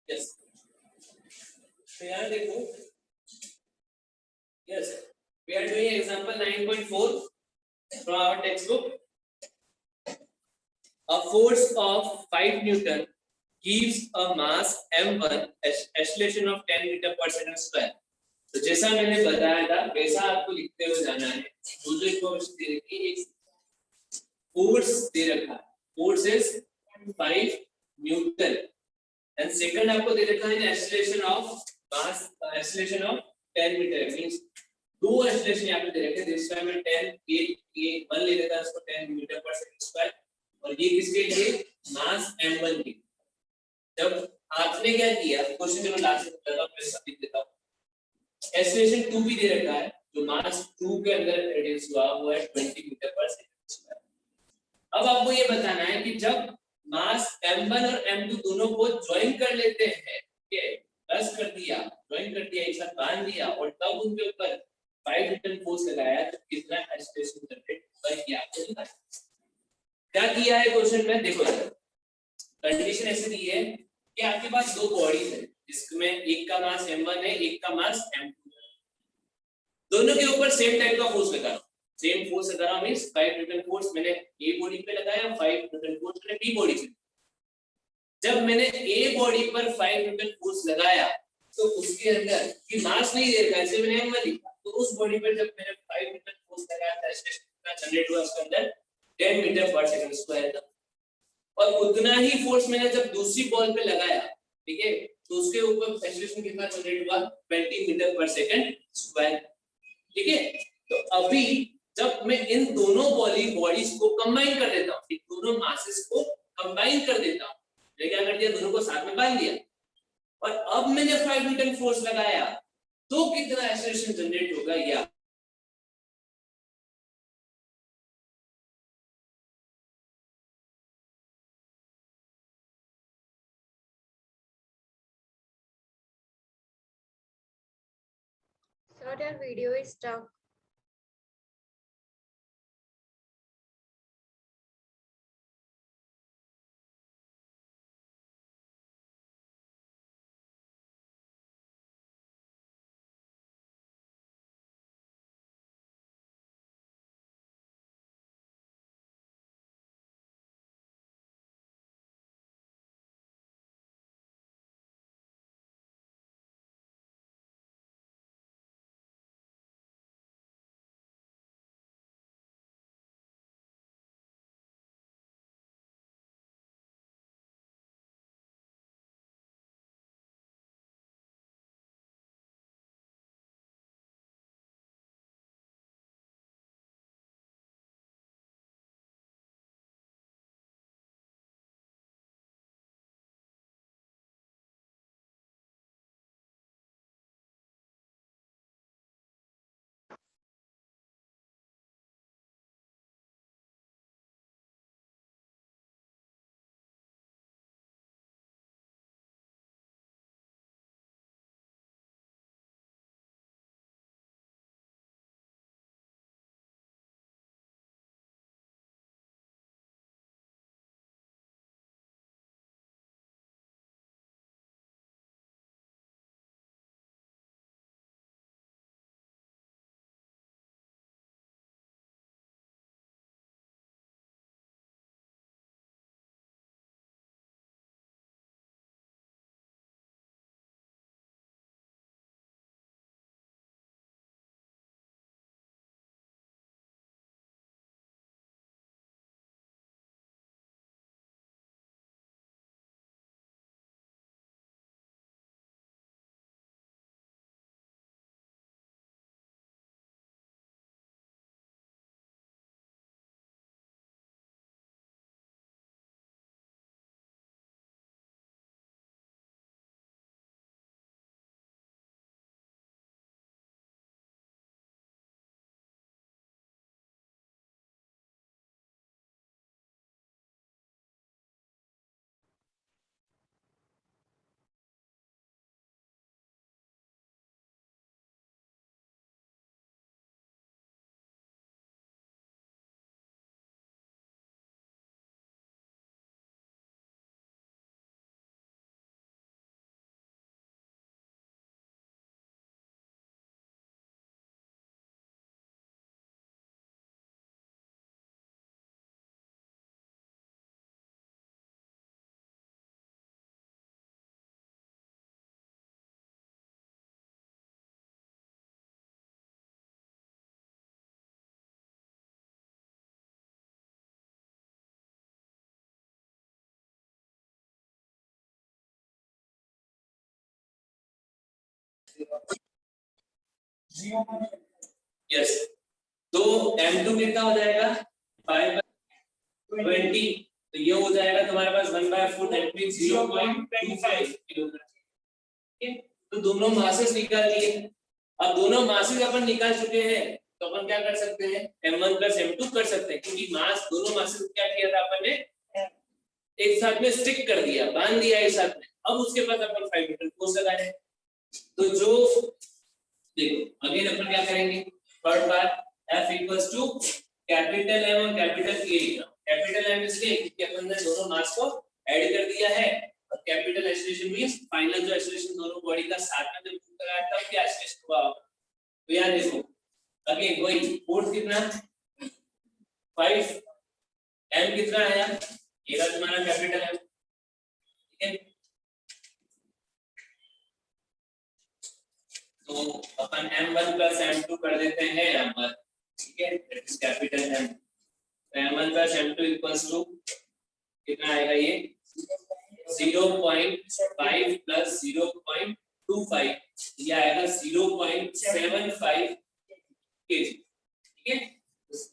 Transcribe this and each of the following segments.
Yes, तो यहाँ देखो, yes we are doing example 9.4 from our textbook. A force of 5 Newton gives a mass m1 acceleration of 10 meter per second square. तो जैसा मैंने बताया था वैसा आपको लिखते हुए जाना है। जो जो इन्फॉर्मेशन दे रखी है, एक फोर्स दे रखा है, force is 5 newton and second आपको दे रखा है acceleration of mass, acceleration of 10 metre, means दो एक्सेलरेशन यहाँ पे दे रखे हैं। दिस टाइम में 10 ये 1 ले लेता है उसको 10 मीटर पर सेकंड स्क्वायर, और ये किसके लिए, मास m1 के। जब आपने क्या किया, क्वेश्चन में लास्ट में बताता हूं, मैं सब लिख देता हूं। एक्सेलरेशन 2 भी दे रखा है, जो मास 2 के अंदर रेडियस हुआ वो है 20 मीटर पर सेकंड स्क्वायर। अब आपको ये बताना है कि जब मास m1 और m2 दोनों को ज्वाइन कर लेते हैं, ठीक है, प्लस कर दिया, ज्वाइन कर दिया, एक साथ बांध दिया, और तब उनके ऊपर 5 न्यूटन फोर्स लगाया, तो कितना एक्सेलरेशन जनरेट होगा ये आपको बताना है। क्या किया है क्वेश्चन में, देखो सर, कंडीशन ऐसे दी है कि आपके पास दो बॉडीज है, जिसमें एक का मास m1 है, एक का मास m2 है। दोनों के ऊपर सेम टाइप का फोर्स लगा रहा हूं, सेम फोर्स लगा रहा हूं, मींस 5 न्यूटन फोर्स मैंने ए बॉडी पे लगाया, 5 न्यूटन फोर्स मैंने बी बॉडी पे। जब मैंने ए बॉडी पर 5 न्यूटन फोर्स लगाया, तो उसके अंदर की मास नहीं दे रखा, ऐसे मैंने m1 लिखा, तो उस बॉडी पर जब मैंने 5 न्यूटन फोर्स लगाया था, कितना जनरेट हुआ उसके अंदर, 10 मीटर पर सेकंड स्क्वायर था। और उतना ही फोर्स मैंने जब दूसरी बॉल पे लगाया, ठीक है, तो उसके ऊपर एक्सेलरेशन कितना जनरेट हुआ, 20 मीटर पर सेकंड स्क्वायर, ठीक है। तो अभी जब मैं इन दोनों बॉडीज को कंबाइन कर देता हूं, इन दोनों मासेस को कंबाइन कर देता हूं, मैंने क्या कर दिया, दोनों को साथ में बांध दिया, और अब मैंने 5 न्यूटन फोर्स लगाया, तो कितना एक्सेलरेशन जनरेट होगा ये Sir, your video is stuck. Yes, तो m2 कितना हो जाएगा 5/20, तो ये हो जाएगा तुम्हारे पास 1/4, दैट मींस 0.25 किलोग्राम। ठीक है, तो दोनों मासेस निकाल लिए। अब दोनों मासेस अपन निकाल चुके हैं, तो अपन क्या कर सकते हैं, m1 + m2 कर सकते हैं, क्योंकि मास दोनों मासेस क्या किया था अपन ने, एक साथ में स्टिक कर दिया, बांध दिया एक साथ में। अब उसके बाद अपन 5 मीटर फोर्स लगा रहे हैं। तो जो देखो अगेन अपन क्या करेंगे, third part F = capital M और कैपिटल A लिखना। कैपिटल M इसलिए क्योंकि अपन ने दोनों मास को ऐड कर दिया है, और कैपिटल एक्सीलरेशन मींस फाइनल जो एक्सीलरेशन दोनों बॉडी का साथ में जब मूव कराया था क्या एक्सीलरेशन हुआ। तो याद देखो अगेन वही फोर्स कितना 5, M कितना है, ये रहा तुम्हारा कैपिटल M। ठीक है, तो अपन m1 + m2 कर देते हैं यहाँ पर। ठीक है, दैट इज कैपिटल M। तो m1 + m2 = कितना आएगा, ये 0.5 + 0.25, ये आएगा 0.75 kg। ठीक है,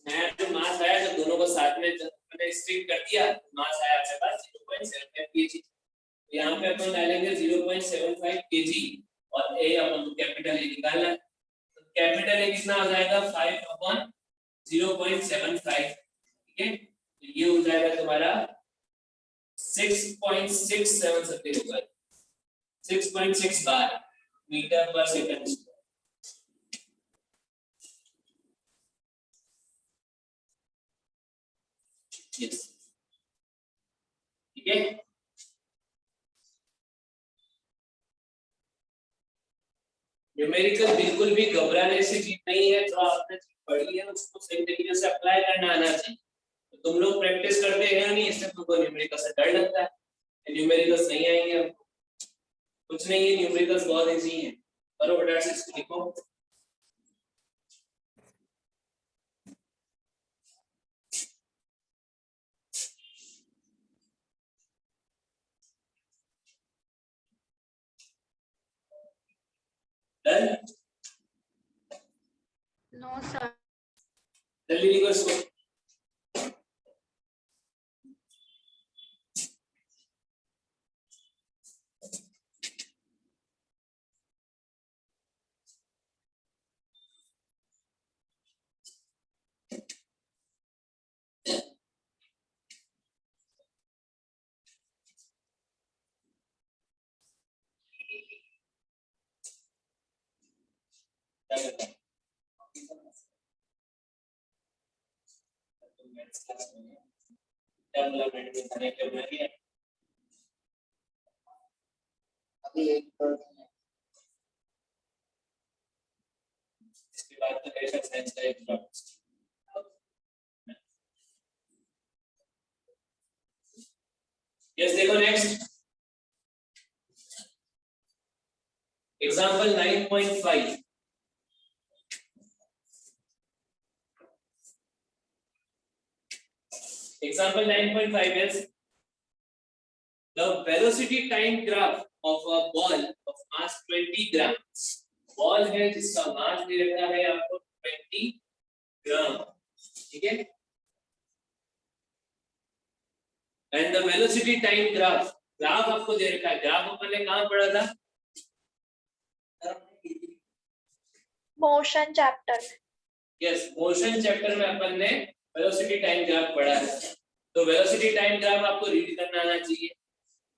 नया जो मास आया तो दोनों को साथ में जब मैंने स्टिक कर दिया, मास आया आपके पास 0.75 kg। तो यहाँ पे अपन डालेंगे 0.75 kg और A अपन को कैपिटल A निकालना है। तो कैपिटल A कितना हो जाएगा 5/0.75। ठीक है, तो ये हो जाएगा तुम्हारा 6.67 समथिंग होगा, 6.6 बार मीटर/सेकंड। यस, ठीक है, न्यूमेरिकल बिल्कुल भी घबराने से चीज नहीं है, जो आपने पढ़ी है उसको सही तरीके से अप्लाई करना आना चाहिए। तो तुम लोग प्रैक्टिस करते हैं नहीं, इससे तुमको न्यूमेरिकल से डर लगता है, न्यूमेरिकल्स नहीं आएंगे आपको। कुछ नहीं है, न्यूमेरिकल्स बहुत इजी है, करो फटाफट से इसको लिखो। Done, no sir. जल्दी लिखो इसको। इसके बाद तो कैसा साइंस का एक यस, देखो next example 9.5। Example 9.5 is the velocity time graph of a ball of mass 20 grams. Ball है जिसका मास दे रखा है आपको 20 ग्राम। ठीक है, and the velocity time graph, graph आपको दे रखा है। ग्राफ अपन ने कहां पढ़ा था, motion chapter. Yes, motion chapter में अपन ने वेलोसिटी टाइम ग्राफ पढ़ा है। तो वेलोसिटी टाइम ग्राफ आपको रीड करना आना चाहिए।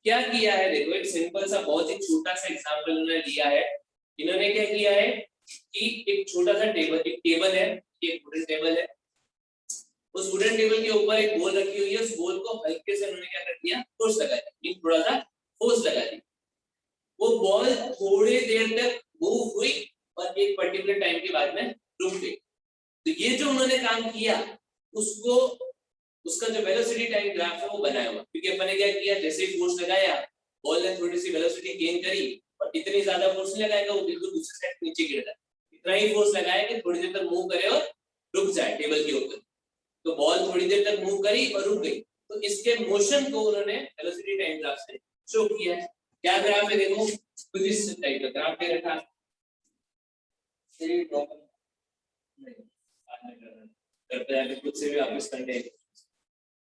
क्या किया है देखो, एक सिंपल सा बहुत ही छोटा सा एग्जांपल उन्होंने लिया है। इन्होंने क्या किया है कि एक छोटा सा टेबल, एक टेबल है, एक वुडन टेबल है, उस वुडन टेबल के ऊपर एक बॉल रखी हुई है। उस बॉल को हल्के से उन्होंने क्या कर दिया, फोर्स लगा दिया, थोड़ा सा फोर्स लगा दिया। वो बॉल थोड़ी देर तक मूव हुई और एक पर्टिकुलर टाइम के बाद में रुक गई। तो ये जो उन्होंने काम किया उसको, उसका जो वेलोसिटी टाइम ग्राफ है वो बनाया हुआ। क्योंकि अपन ने क्या किया, जैसे ही फोर्स लगाया बॉल ने थोड़ी सी वेलोसिटी गेन करी, और इतनी ज्यादा फोर्स नहीं लगाएगा, वो बिल्कुल दूसरी साइड नीचे गिर जाए। इतना ही फोर्स लगाया कि थोड़ी देर तक मूव करे और रुक जाए टेबल के ऊपर। तो बॉल थोड़ी देर तक मूव करी और रुक गई। तो इसके मोशन को उन्होंने वेलोसिटी टाइम ग्राफ से शो किया है। क्या ग्राफ है देखो, कुछ इस टाइप का ग्राफ दे रखा है। करते हैं खुद से भी वापस करने।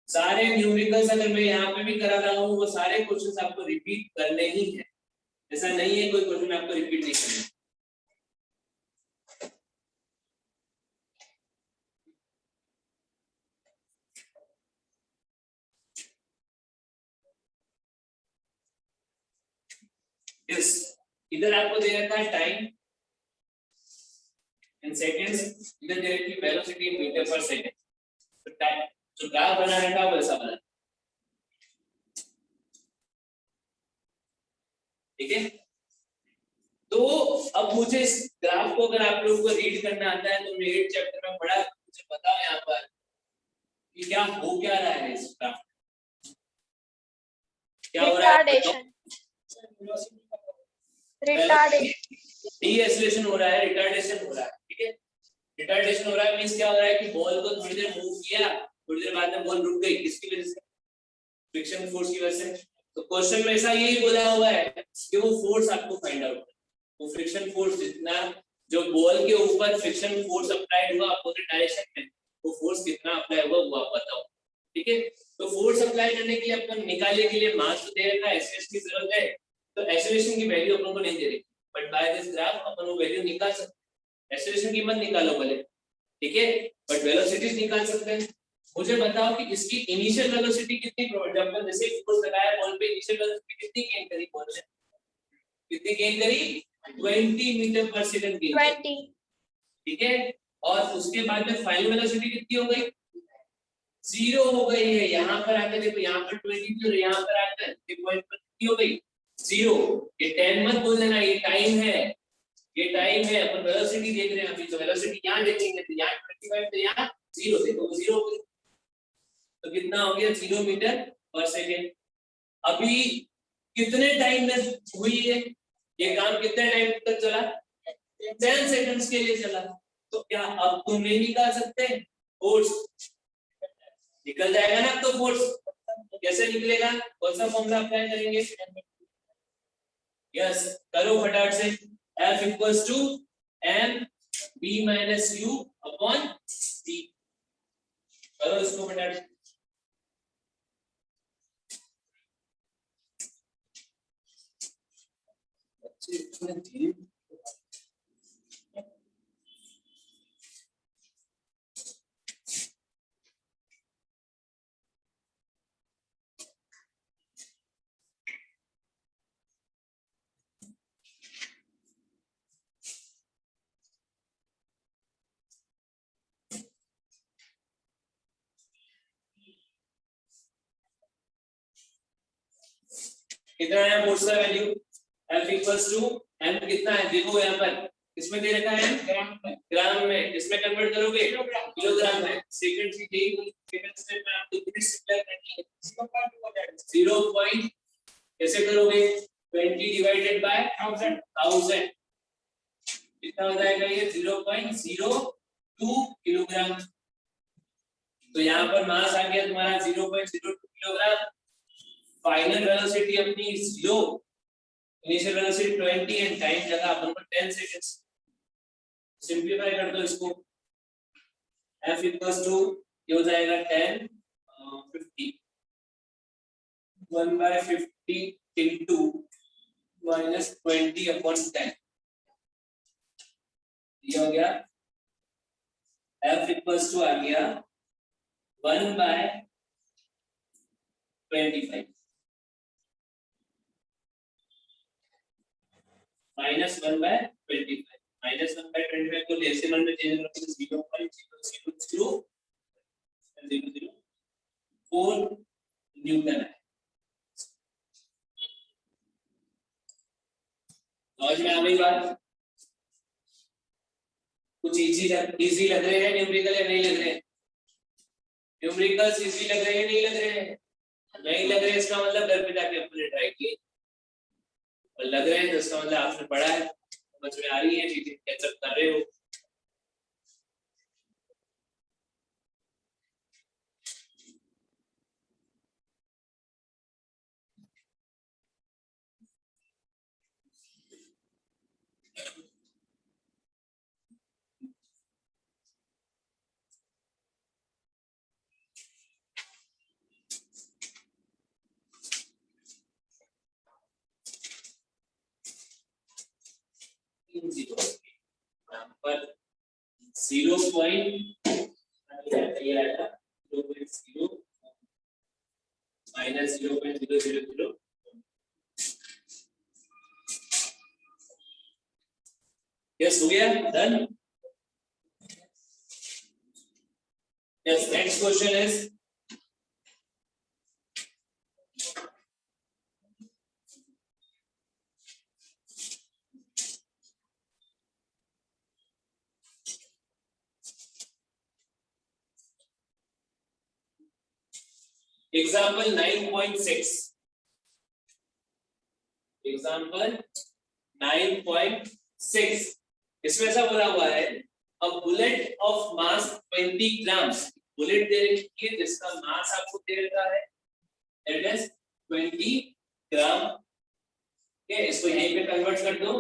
सारे न्यूमेरिकल्स अगर मैं यहाँ पे भी करा रहा हूँ वो सारे क्वेश्चंस आपको रिपीट करने ही है, ऐसा नहीं है कोई क्वेश्चन आपको रिपीट नहीं करना। यस, इधर आपको दे रखा है टाइम इन सेकंड्स, इधर दे रखी है velocity in metre per second. तो टाइम जो ग्राफ बना रखा है वैसा बना, ठीक है। तो अब मुझे इस ग्राफ को अगर आप लोगों को रीड करना आता है तो मैं 8 चैप्टर में पढ़ा, मुझे बताओ यहाँ पर कि क्या हो क्या रहा है इस ग्राफ, क्या हो रहा है? रिटार्डेशन, डीएक्सेलरेशन हो रहा है, रिटार्डेशन हो रहा है, ठीक है। रिटार्डेशन हो रहा है मींस क्या हो रहा है कि बॉल को थोड़ी देर मूव किया, थोड़ी देर बाद में बॉल रुक गई, किसकी वजह से? फ्रिक्शन फोर्स की वजह से। तो क्वेश्चन में ऐसा यही बोला हुआ है कि वो फोर्स आपको फाइंड आउट, वो फ्रिक्शन फोर्स जितना जो बॉल के ऊपर फ्रिक्शन फोर्स अप्लाइड हुआ अपोजिट डायरेक्शन में, वो फोर्स कितना अप्लाई हुआ वो आप बताओ, ठीक है। तो फोर्स अप्लाई करने के लिए अपन निकालने के लिए मास तो दे रखा है, एक्सेलरेशन की जरूरत है, तो एक्सेलरेशन की वैल्यू अपन को नहीं दे रही, बट बाय दिस ग्राफ अपन वो वैल्यू निकाल सकते हैं। एक्सेलरेशन की मत निकालो भले, ठीक है, बट वेलोसिटीज निकाल सकते हैं। मुझे बताओ कि इसकी इनिशियल वेलोसिटी कितनी, जब मैं जैसे फोर्स लगाया बॉल पे, इनिशियल वेलोसिटी कितनी गेन करी बॉल ने, कितनी गेन करी? 20 मीटर पर सेकंड गेन, 20, ठीक है। और उसके बाद में फाइनल वेलोसिटी कितनी हो गई? 0 हो गई है। यहाँ पर आके देखो, यहाँ पर 20 थी और यहाँ पर आकर ये पॉइंट पर कितनी हो गई? 0। ये 10 मत बोल देना, ये टाइम है, ये टाइम है। अपन वेलोसिटी देख रहे हैं अभी, तो वेलोसिटी यहाँ देखेंगे तो यहाँ 25, तो यहाँ 0 देखो, 0 हो गई। तो कितना हो गया? 0 मीटर पर सेकेंड। अभी कितने टाइम में हुई है ये काम? कितने टाइम तक चला? 10 सेकंड्स के लिए चला। तो क्या अब तुम नहीं निकाल सकते फोर्स? निकल जाएगा ना। तो फोर्स कैसे निकलेगा? कौन सा फॉर्मूला अप्लाई करेंगे? यस, करो फटाफट से। F equals to m b minus u upon t। करो इसको फटाफट। कितना है फोर्स का value? F equals to m कितना है देखो यहाँ पर, इसमें दे रखा है ग्राम में, इसमें कन्वर्ट करोगे किलोग्राम में। सेकंड की सेकंड स्टेप में आपको यूनिट सिंपल करनी है। 0 पॉइंट कैसे करोगे? 20 डिवाइडेड बाय 1000 कितना हो जाएगा? ये 0.02 किलोग्राम। तो यहाँ पर मास आ गया तुम्हारा 0.02 किलोग्राम। फाइनल वेलोसिटी अपनी 0, इनिशियल वेलोसिटी 20 एंड टाइम लगा अपन को 10 सेकंड्स। सिंपलीफाई कर दो इसको। F इक्वल्स टू ये हो जाएगा 10 50 1/50 इनटू -20 अपॉन 10। ये हो गया F इक्वल्स टू आ गया 1/25 -1/25 -1/25 को डेसिमल में चेंज करके 0.0000004 न्यूटन है। समझ में आ गई बात? कुछ इजी लग रहे हैं न्यूमेरिकल या नहीं लग रहे हैं? न्यूमेरिकल्स इजी लग रहे हैं नहीं लग रहे हैं? नहीं लग रहे हैं इसका मतलब घर पे जाके अपने ट्राई किए, और लग रहे हैं तो इसका मतलब आपने पढ़ा है, समझ में आ रही है चीजें, कैचअप कर रहे हो। 3 जीरो यहाँ पर 0.0 माइनस 0.000 यस हो गया done yes next question is example 9.6 example 9.6 इसमें ऐसा बोला हुआ है a bullet of mass 20 grams bullet दे रखी है जिसका मास आपको दे रखा है दैट इज 20 ग्राम ओके इसको यहीं पे कन्वर्ट कर दो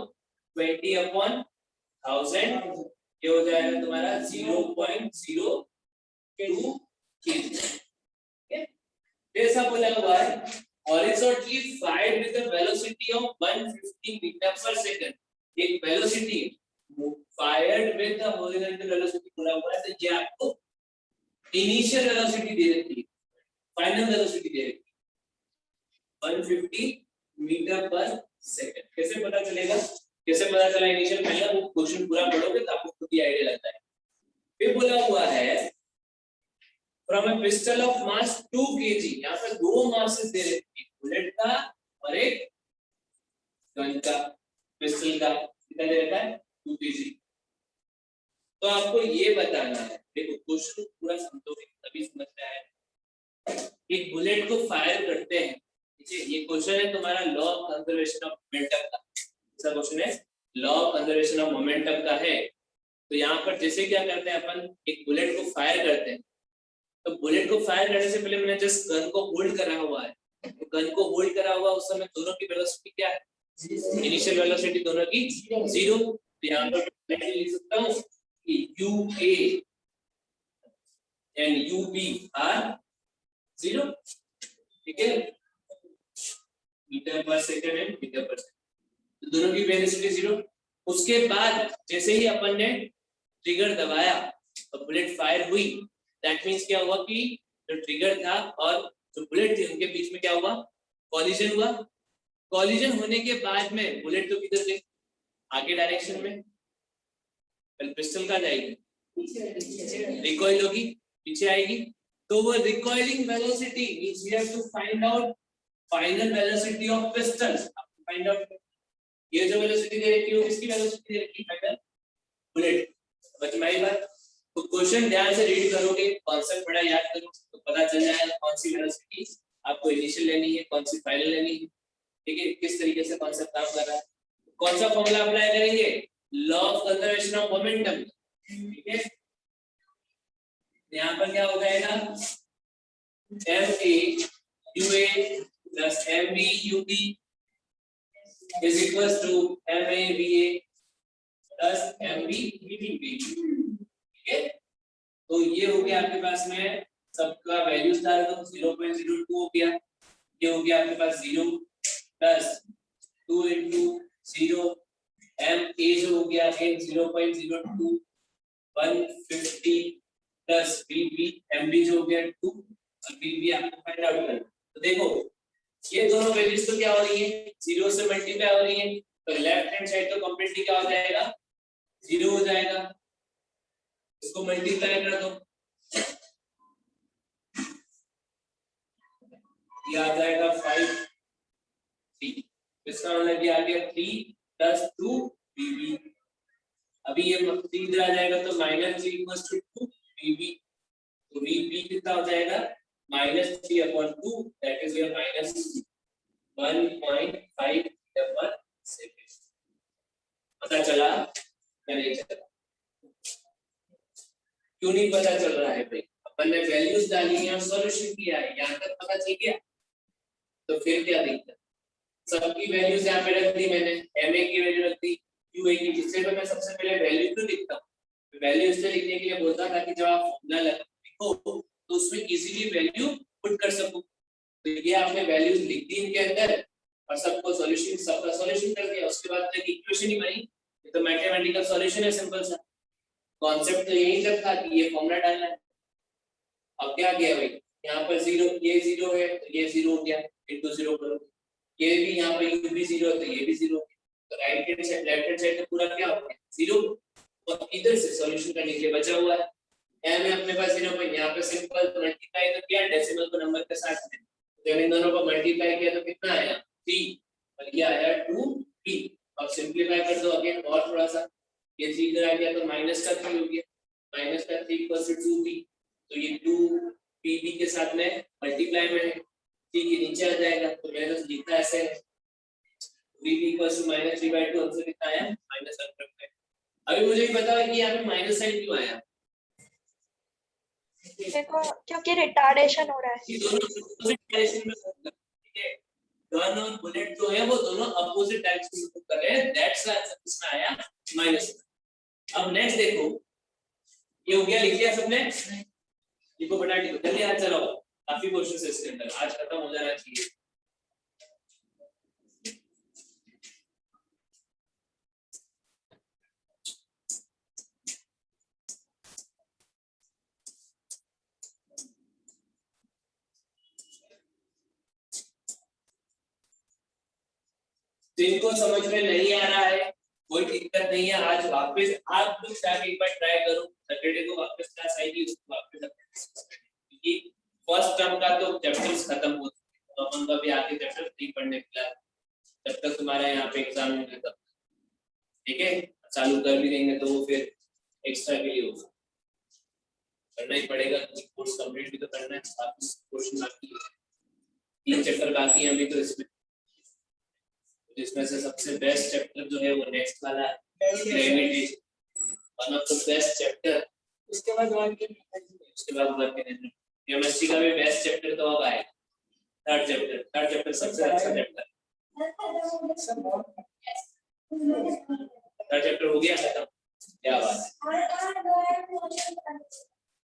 20 अपॉन 1000 ये हो जाएगा तुम्हारा 0.02 kg ऐसा बोला हुआ है horizontally fired with a velocity of 150 meter per second एक velocity fired with the horizontal velocity बोला हुआ है तो ये आपको इनिशियल वेलोसिटी दे रखी है फाइनल वेलोसिटी दे रखी है 150 मीटर पर सेकंड कैसे पता चलेगा कैसे पता चला इनिशियल पहले वो क्वेश्चन पूरा पढ़ोगे तो आपको खुद ही आईडिया लगता है फिर बोला हुआ है from a pistol of mass 2 kg यहाँ पे दो मासेस दे रखे हैं बुलेट का और एक गन का पिस्टल का कितना दे रखा है 2 kg तो आपको ये बताना है देखो क्वेश्चन पूरा समझोगे तभी समझ में आएगा एक बुलेट को फायर करते हैं ठीक है ये क्वेश्चन है तुम्हारा law of conservation of momentum का ऐसा क्वेश्चन है law of conservation of momentum का है तो यहाँ पर जैसे क्या करते हैं अपन एक बुलेट को फायर करते हैं तो बुलेट को फायर करने से पहले मैंने जस्ट गन को होल्ड करा हुआ है तो गन को होल्ड करा हुआ उस समय दोनों की वेलोसिटी क्या है इनिशियल वेलोसिटी दोनों की 0 तो यहाँ पर मैं लिख सकता हूँ कि UA एंड UB आर 0 ठीक है metre per second and metre per second तो दोनों की वेलोसिटी 0 उसके बाद जैसे ही अपन ने ट्रिगर दबाया तो बुलेट फायर हुई दैट मींस क्या हुआ कि जो ट्रिगर था और जो बुलेट थी उनके बीच में क्या हुआ कॉलिजन हुआ कॉलिजन होने के बाद में बुलेट तो किधर गई आगे डायरेक्शन में पिस्टल कहाँ जाएगी रिकॉइल होगी पीछे आएगी तो वो recoiling velocity means we have to find out final velocity of pistol find out ये जो वेलोसिटी दे रखी है किसकी वेलोसिटी दे रखी है फाइनल बुलेट समझ में आई बात तो क्वेश्चन ध्यान से रीड करोगे कॉन्सेप्ट बड़ा याद करो तो पता चल जाएगा कौन सी वेलोसिटी आपको इनिशियल लेनी है कौन सी फाइनल लेनी है ठीक है किस तरीके से कॉन्सेप्ट काम कर रहा है कौन सा फॉर्मूला अप्लाई करेंगे law of conservation of momentum ठीक है यहाँ पर क्या हो जाएगा MA UA plus MB UB is equals to MA VA plus MB VB ठीक है तो ये हो गया आपके पास में सबका वैल्यूज डाल दो 0.02 हो गया ये हो गया आपके पास 0 प्लस 2 into 0 m a जो हो गया अगेन 0.02 150 प्लस bb mb जो हो गया 2 और bb आपको फाइंड आउट करना तो देखो ये दोनों वैल्यूज तो क्या हो रही है 0 से मल्टीप्लाई हो रही है तो लेफ्ट हैंड साइड तो कंप्लीटली क्या हो जाएगा 0 हो जाएगा इसको मल्टीप्लाई कर दो ये आ जाएगा 5 3 इसका मतलब ये आ गया 3 प्लस 2 बीबी अभी ये 3 इधर आ जाएगा तो -3 इक्वल्स टू 2 बीबी तो बीबी कितना हो जाएगा -3/2 that is your -1.5 metre per second पता चला या नहीं चला क्यों नहीं पता चल रहा है भाई अपन ने वैल्यूज डाली है और सॉल्यूशन किया है यहां तक पता चल गया तो फिर क्या दिक्कत सबकी वैल्यूज यहां पे रख दी मैंने ma की वैल्यू रख दी qa की जिससे तो मैं सबसे पहले वैल्यू क्यों लिखता हूं वैल्यू इसलिए लिखने के लिए बोलता था कि जब आप फॉर्मूला लिखो तो उसमें इजीली वैल्यू पुट कर सको तो ये आपने वैल्यूज लिख दी इनके अंदर और सबको सॉल्यूशन सबका सॉल्यूशन कर दिया उसके बाद तक इक्वेशन ही बनी तो मैथमेटिकल सॉल्यूशन है सिंपल सा, कॉन्सेप्ट तो यही तक था कि ये फॉर्मूला डालना है। अब क्या किया भाई, यहाँ पर जीरो, ये जीरो है तो ये जीरो हो गया, इनटू जीरो करो, ये भी यहाँ पर u भी जीरो है तो ये भी जीरो, तो right hand side left hand side पूरा क्या हो गया जीरो, और इधर से सॉल्यूशन करने के लिए बचा हुआ है यहाँ में अपने पास जीरो पे, यहाँ पे सिंपल मल्टीप्लाई तो किया डेसिमल को नंबर के साथ में, जब इन दोनों को मल्टीप्लाई किया तो कितना आया 3 और ये आया 2p। अब सिंपलीफाई कर दो अगेन और थोड़ा सा, ये 3 इधर आ गया तो माइनस का 3 हो गया, माइनस का 3 2p, तो ये 2pb के साथ में मल्टीप्लाई में है, ठीक है नीचे आ जाएगा, तो मैंने तो लिखा ऐसे vb -3/2 हमसे कितना आया -1/5। अभी मुझे भी पता है कि यहाँ पे माइनस साइन क्यों आया, देखो क्योंकि रिटार्डेशन हो रहा है, ये दोनों अपोजिट डायरेक्शन में मूव कर रहे हैं, ठीक है, गन और बुलेट जो है वो दोनों अपोजिट डायरेक्शन में मूव कर रहे हैं, दैट्स व्हाई आंसर इसमें आया माइनस। अब नेक्स्ट देखो, ये हो गया, लिख लिया सबने, लिखो फटाफट लिखो जल्दी, आज चलो काफी क्वेश्चंस है इसके अंदर, आज खत्म हो जाना चाहिए। जिनको समझ में नहीं आ रहा है कोई दिक्कत नहीं है, आज वापस आप लोग जाके एक बार ट्राई करो, सैटरडे को वापस क्लास आएगी उसको वापस, क्योंकि फर्स्ट टर्म का तो चैप्टर्स खत्म हो चुके, तो अपन का भी आगे चैप्टर नहीं पढ़ने के लिए जब तक तुम्हारा यहाँ पे एग्जाम नहीं खत्म, ठीक है, चालू कर भी देंगे तो वो फिर एक्स्ट्रा के लिए होगा, करना ही पड़ेगा, कोर्स कंप्लीट भी तो करना है, बाकी क्वेश्चन बाकी है, 3 चैप्टर बाकी हैं अभी तो इसमें, जिसमें से सबसे बेस्ट चैप्टर जो है वो नेक्स्ट वाला है, gravitation, one of the best chapter, उसके बाद वर्क इन केमिस्ट्री का भी बेस्ट चैप्टर तो अब आएगा, थर्ड चैप्टर सबसे अच्छा चैप्टर, थर्ड चैप्टर हो गया खत्म, क्या बात है,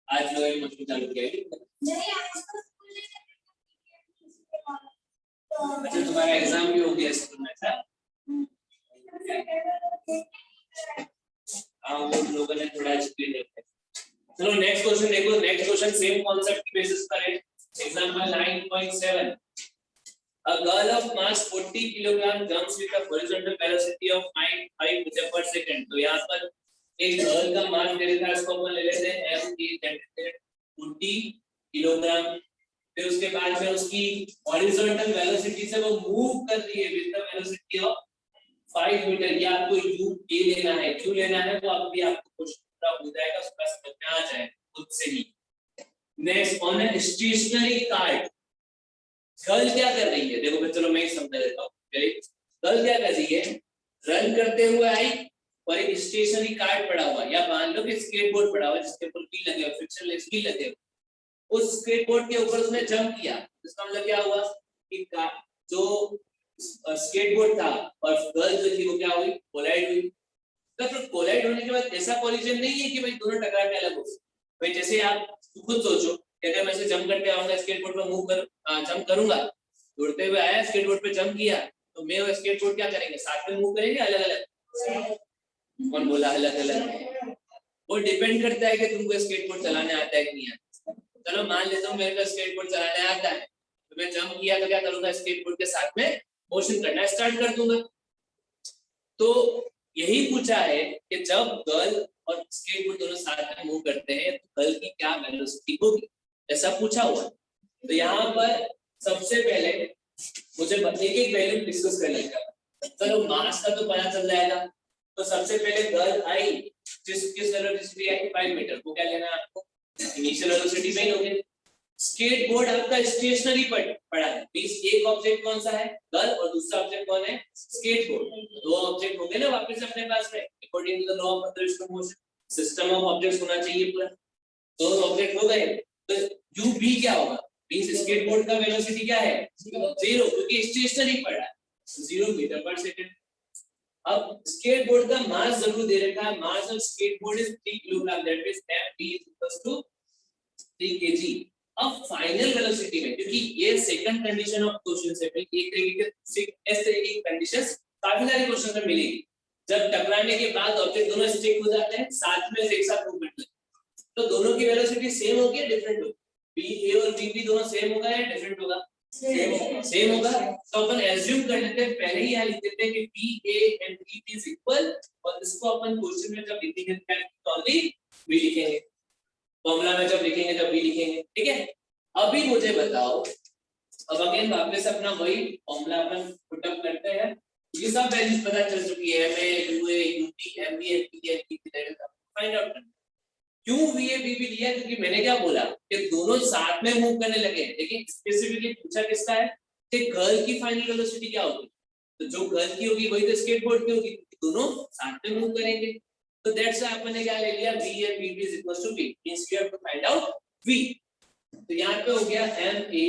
आज लोग मुश्किल चालू किया, अच्छा तुम्हारा एग्जाम भी हो गया स्कूल में था, हाँ वो लोगों ने थोड़ा एक्सप्लेन किया। चलो नेक्स्ट क्वेश्चन देखो, नेक्स्ट क्वेश्चन सेम कॉन्सेप्ट की बेसिस पर है, example 9.7, a girl of mass 40 kg jumps with a horizontal velocity of 5 meter per second, तो यहाँ पर एक गर्ल का मास दे रखा है, इसको अपन ले लेते हैं m की 40 किलोग्राम, फिर उसके बाद में उसकी हॉरिजॉन्टल वेलोसिटी से वो मूव कर रही है with the velocity of 5 metre, ये आपको u a लेना है, q लेना है, तो अभी आपको क्वेश्चन पूरा हो जाएगा, उसका समझ में आ जाएगा खुद से ही। Next on a stationary cart, girl क्या कर रही है, देखो मैं चलो मैं समझा देता हूँ, गर्ल क्या कर रही है, रन करते हुए आई और एक स्टेशनरी कार्ट पड़ा हुआ, या मान लो कि स्केटबोर्ड पड़ा हुआ जिसके ऊपर व्हील लगे हुए, फ्रिक्शनलेस व्हील लगे हुए, उस स्केटबोर्ड के ऊपर उसने जंप किया, इसका मतलब क्या हुआ कि जो स्केटबोर्ड था और गर्ल जो थी वो क्या हुई, कोलाइड हुई, तो कोलाइड होने के बाद ऐसा कोलिजन नहीं है कि भाई दोनों टकरा के अलग हो, भाई जैसे आप खुद सोचो कि अगर मैं से जंप करके आऊंगा स्केटबोर्ड पे मूव कर जंप करूंगा, उड़ते हुए आया स्केटबोर्ड पे जंप किया, तो मैं और स्केटबोर्ड क्या करेंगे, साथ में मूव करेंगे अलग अलग, कौन बोला अलग अलग, वो डिपेंड करता है कि तुमको स्केटबोर्ड चलाने आता है कि नहीं आता। चलो मान लेता हूँ मेरे को स्केटबोर्ड चलाने आता है, तो मैं जंप किया तो क्या करूंगा, स्केटबोर्ड के साथ में मोशन करना स्टार्ट कर दूंगा। तो यही पूछा है कि जब गर्ल और स्केटबोर्ड दोनों साथ में मूव करते हैं तो गर्ल की क्या वेलोसिटी होगी, ऐसा पूछा हुआ। तो यहाँ पर सबसे पहले मुझे एक एक वैल्यू डिस्कस कर लेगा, चलो मास का तो पता चल जाएगा, तो सबसे पहले गर्ल आई, किस वेलोसिटी आई 5 मीटर, वो क्या लेना है आपको, इनिशियल वेलोसिटी में ही होगी। स्केटबोर्ड आपका स्टेशनरी पर पड़ा है, मींस एक ऑब्जेक्ट कौन सा है, गर्ल, और दूसरा ऑब्जेक्ट कौन है, स्केटबोर्ड, दो ऑब्जेक्ट हो गए ना वापस अपने पास में, according to the law of motion motion, system of objects होना चाहिए पूरा, दो ऑब्जेक्ट हो गए, तो u b क्या होगा, मींस स्केटबोर्ड का वेलोसिटी क्या है 0, क्योंकि स्टेशनरी पड़ा है 0 मीटर पर सेकंड। अब स्केटबोर्ड का मास जरूर दे रखा है, mass of skateboard is 3 kilogram, that means mv = 3 kg। अब फाइनल वेलोसिटी में, क्योंकि ये सेकंड कंडीशन ऑफ क्वेश्चन से, एक तरीके के इस तरीके की कंडीशंस काफी सारे क्वेश्चन में मिलेगी, जब टकराने के बाद ऑब्जेक्ट दोनों स्टिक हो जाते हैं, साथ में एक साथ मूवमेंट लगती है, तो दोनों की वेलोसिटी सेम होगी या डिफरेंट होगी? बी ए और बी बी दोनों सेम होगा या डिफरेंट होगा? सेम होगा। तो अपन एज्यूम कर लेते हैं, पहले ही यहाँ लिख देते हैं कि B A and B B is equal, और इसको अपन क्वेश्चन में जब लिखेंगे तो ओनली बी लिखेंगे, फॉर्मूला में जब लिखेंगे तब बी लिखेंगे, ठीक है। अभी मुझे बताओ, अब अगेन वापस अपना वही फॉर्मूला अपन पुट अप करते हैं, ये सब वैल्यूज पता चल चुकी है, M A U A U T M B N P N P find out करना। क्यों वी ए बी बी लिया? क्योंकि मैंने क्या बोला कि दोनों साथ में मूव करने लगे हैं, लेकिन स्पेसिफिकली पूछा किसका है कि गर्ल की फाइनल वेलोसिटी क्या होगी, तो जो गर्ल की होगी वही तो स्केटबोर्ड की होगी, दोनों साथ में मूव करेंगे। तो दैट्स व्हाई अपन ने क्या ले लिया, v and vb is equals to v, means you have to find out v। तो यहाँ पे हो गया ma qa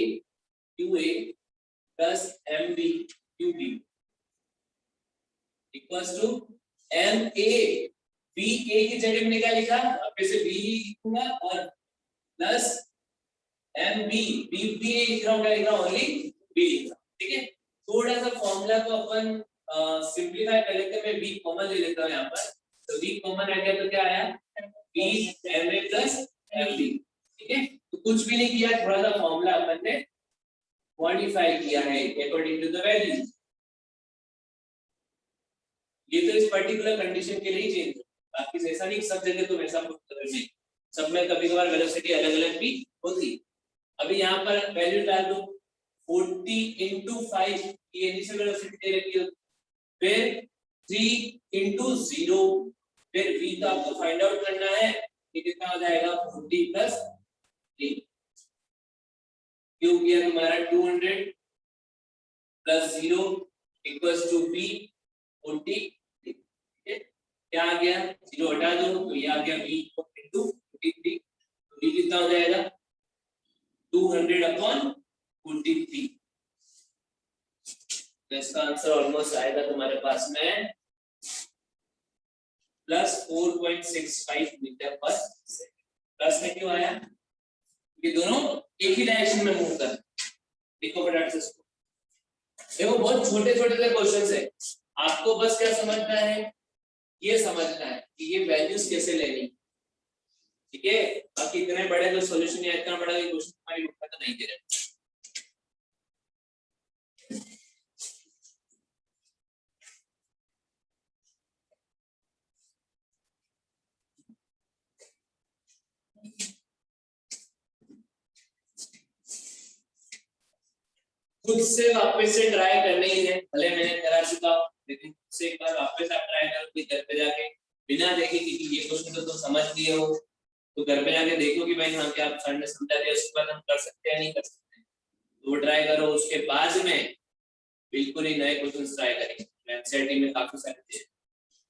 plus mb qb equals to ma va की जगह मैंने क्या लिखा, अब से v लिखूंगा और प्लस mb bb लिख रहा हूँ, क्या लिख रहा हूँ, ओनली b लिख रहा हूँ, ठीक है। थोड़ा सा फॉर्मूला को अपन सिंपलीफाई कर लेते हैं, मैं b कॉमन ले लेता हूँ यहाँ पर, तो b कॉमन आ गया तो क्या आया, b ma plus mb, ठीक है। तो कुछ भी नहीं किया, थोड़ा सा फॉर्मूला अपन ने मॉडिफाई किया है अकॉर्डिंग टू द वैल्यू। ये तो इस पर्टिकुलर कंडीशन के लिए चेंज है, बाकी ऐसा नहीं सब जगह तो वैसा नहीं, सब में कभी कभार वेलोसिटी अलग अलग भी होती। अभी यहाँ पर वैल्यू डाल दो, 40 into 5 ये इनिशियल वेलोसिटी दे रखी है, फिर 3 into 0, फिर v तो आपको फाइंड आउट करना है, ये कितना हो जाएगा 40 plus 3, क्यों किया तुम्हारा 200 plus 0 equals to v 40, क्या आ गया, 0 हटा दो तो ये आ गया v into 43, तो v कितना हो जाएगा 200/43। तो इसका आंसर ऑलमोस्ट आएगा तुम्हारे पास में plus 4.65 metre per second. Plus में क्यों आया, ये दोनों एक ही डायरेक्शन में मूव कर रहे हैं। देखो फटाफट से इसको देखो, बहुत छोटे छोटे से क्वेश्चंस है, आपको बस क्या समझना है, ये समझना है कि ये वैल्यूज कैसे लेनी, ठीक है। बाकी इतने बड़े तो सॉल्यूशन या इतना बड़ा क्वेश्चन हमारी बुक में तो नहीं दे रहे। खुद से वापस से ट्राई करनी ही है, भले मैंने करा चुका लेकिन खुद से एक बार वापस आप ट्राई करो कि घर पे जाके बिना देखे कि ये क्वेश्चन तो तुम समझ लिए हो, तो घर पे जाके देखो कि भाई हाँ क्या आप सर ने समझा दिया, उसके बाद हम कर सकते हैं नहीं कर सकते, तो वो ट्राई करो। उसके बाद में बिल्कुल ही नए क्वेश्चन ट्राई करेंगे, एनसीईआरटी में काफी सारे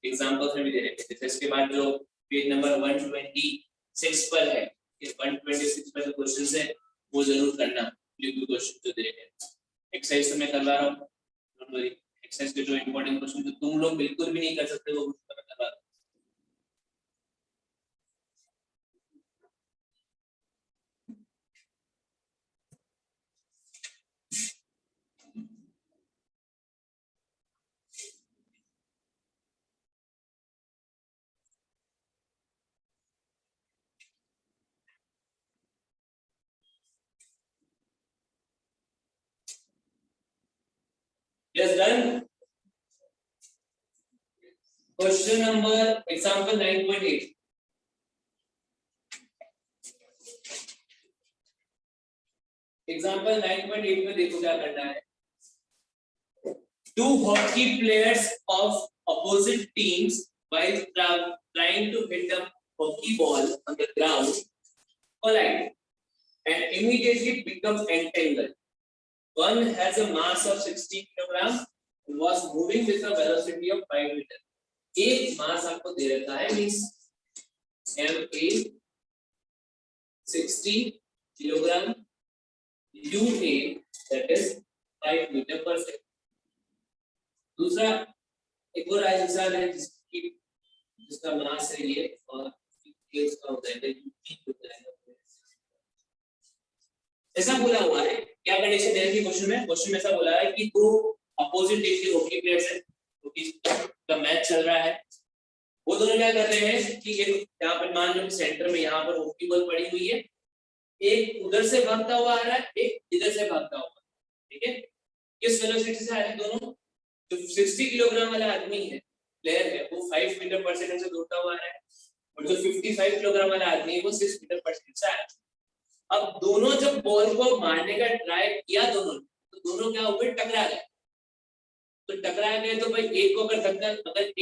एग्जांपल्स में भी दे रहे हैं। जैसे इसके बाद जो पेज नंबर 126 पर है, ये 126 पर जो क्वेश्चंस है वो जरूर करना, क्योंकि क्वेश्चन जो दे रहे हैं एक्सरसाइज तो मैं करवा रहा हूँ, डोंट वरी, एक्सरसाइज के जो इंपॉर्टेंट क्वेश्चन जो तुम लोग बिल्कुल भी नहीं कर सकते वो मैं करवा रहा हूँ। Yes, done. Question number example 9.8. Example 9.8 में देखो क्या करना है। Two hockey players of opposite teams while trying to hit a hockey ball on the ground collide and immediately become entangled. One has a mass of 60 kg and was moving with a velocity of 5 meter. एक मास आपको दे रखा है, means ma 60 kilogram, ua that is 5 metre per second. दूसरा एक और answer है जिसका मास है ये और ये उसका होता है ऐसा बोला हुआ है। क्या कंडीशन दे रखी है क्वेश्चन में? क्वेश्चन में ऐसा बोला है कि दो अपोजिट टीम के हॉकी प्लेयर्स हैं, हॉकी का मैच मैच चल रहा है। वो दोनों क्या कर रहे हैं कि एक यहाँ पर मान लो सेंटर में यहाँ पर हॉकी बॉल पड़ी हुई है, एक उधर से भागता हुआ आ रहा है, एक इधर से भागता हुआ, ठीक है। किस वेलोसिटी से आ रहे हैं दोनों? जो 60 किलोग्राम वाला आदमी है, प्लेयर है, वो 5 मीटर पर सेकंड से दौड़ता हुआ आ रहा है, और जो 55 किलोग्राम वाला आदमी है वो 6 मीटर पर सेकंड से आ रहा है। अब दोनों जब बॉल को मारने का ट्राई किया दोनों, तो दोनों क्या हो गए, टकरा गए। तो टकरा गए तो भाई एक को अगर धक्का, अगर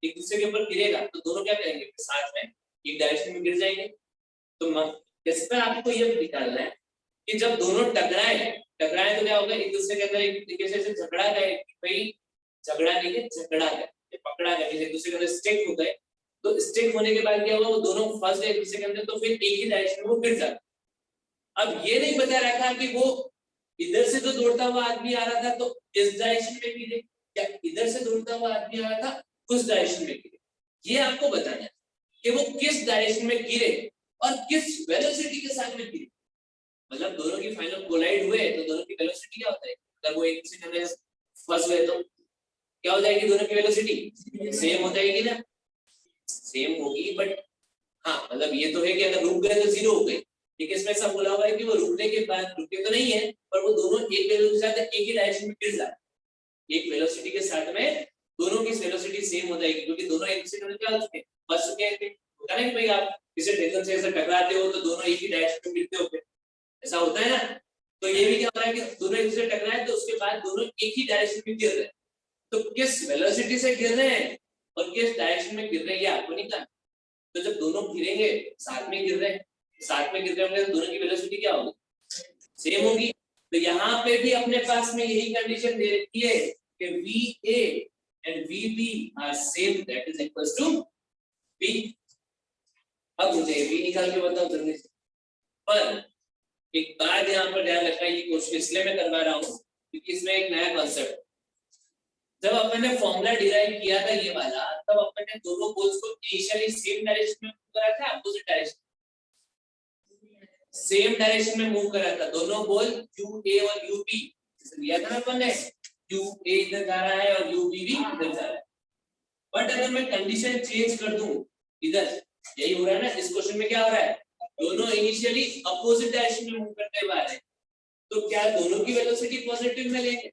एक दूसरे के ऊपर गिरेगा तो दोनों क्या करेंगे, साथ में एक डायरेक्शन में गिर जाएंगे। तो इस पर आपको ये निकालना है कि जब दोनों टकराए तो क्या होगा, एक दूसरे के अंदर एक तरीके से झगड़ा गए, भाई झगड़ा नहीं है, झगड़ा गए, पकड़ा गया, एक दूसरे के अंदर स्टिक हो गए। तो स्टिक होने के बाद क्या हुआ, वो दोनों फंस गए एक दूसरे के अंदर, तो फिर एक ही डायरेक्शन में वो गिर जाते। अब ये नहीं बता रखा कि वो इधर से जो दौड़ता हुआ आदमी आ रहा था तो इस डायरेक्शन में गिरे, या इधर से दौड़ता हुआ आदमी आ रहा था उस डायरेक्शन में गिरे। ये आपको बताना है कि वो किस डायरेक्शन में गिरे और किस वेलोसिटी के साथ में गिरे। मतलब दोनों की फाइनल कोलाइड हुए तो दोनों की वेलोसिटी क्या होता है, अगर वो एक दूसरे के अंदर फंस गए तो क्या हो जाएगी, दोनों की वेलोसिटी सेम हो जाएगी ना, सेम होगी। बट हाँ मतलब ये तो है कि अगर रुक गए तो जीरो हो गए, ठीक है। इसमें ऐसा बोला हुआ है कि वो रुकने के बाद रुके तो नहीं है, पर वो दोनों एक वेलोसिटी के साथ एक ही डायरेक्शन में गिर जाते, एक वेलोसिटी के साथ में दोनों की वेलोसिटी सेम हो जाएगी, क्योंकि दोनों एक दूसरे के क्या हो चुके हैं, फंस चुके हैं। होता है कि भाई आप किसी टेंशन से ऐसे टकराते हो तो दोनों एक ही डायरेक्शन में गिरते हो, ऐसा होता है ना। तो ये भी क्या हो रहा है कि दोनों एक दूसरे टकराए तो उसके बाद दोनों एक ही डायरेक्शन में गिर रहे हैं। तो किस वेलोसिटी से गिर रहे हैं और किस डायरेक्शन में गिर रहे हैं ये आपको नहीं पता। तो जब दोनों गिरेंगे साथ में गिर रहे हैं, साथ में गिर रहे होंगे तो दोनों की वेलोसिटी क्या होगी, सेम होगी। तो यहाँ पे भी अपने पास में यही कंडीशन दे रखी है कि VA and VB are same, that is equals to P। अब मुझे V निकाल के बताओ जल्दी से। पर एक बात यहाँ पर ध्यान रखना, ये क्वेश्चन इसलिए मैं करवा रहा हूँ क्योंकि इसमें एक नया कॉन्सेप्ट, जब अपन ने फॉर्मूला डिराइव किया था ये वाला, तब अपन ने दोनों बोल्स को इनिशियली सेम डायरेक्शन में मूव करा था, अपोजिट डायरेक्शन, सेम डायरेक्शन में मूव करा था। दोनों बोल UA और UB जैसे दिया था ना अपन ने, UA इधर जा रहा है और UB भी इधर जा रहा है। बट अगर मैं कंडीशन चेंज कर दूं, इधर यही हो रहा है ना, इस क्वेश्चन में क्या हो रहा है, दोनों इनिशियली अपोजिट डायरेक्शन में मूव करते हुए आ रहे हैं, तो क्या दोनों की वेलोसिटी पॉजिटिव में लेंगे?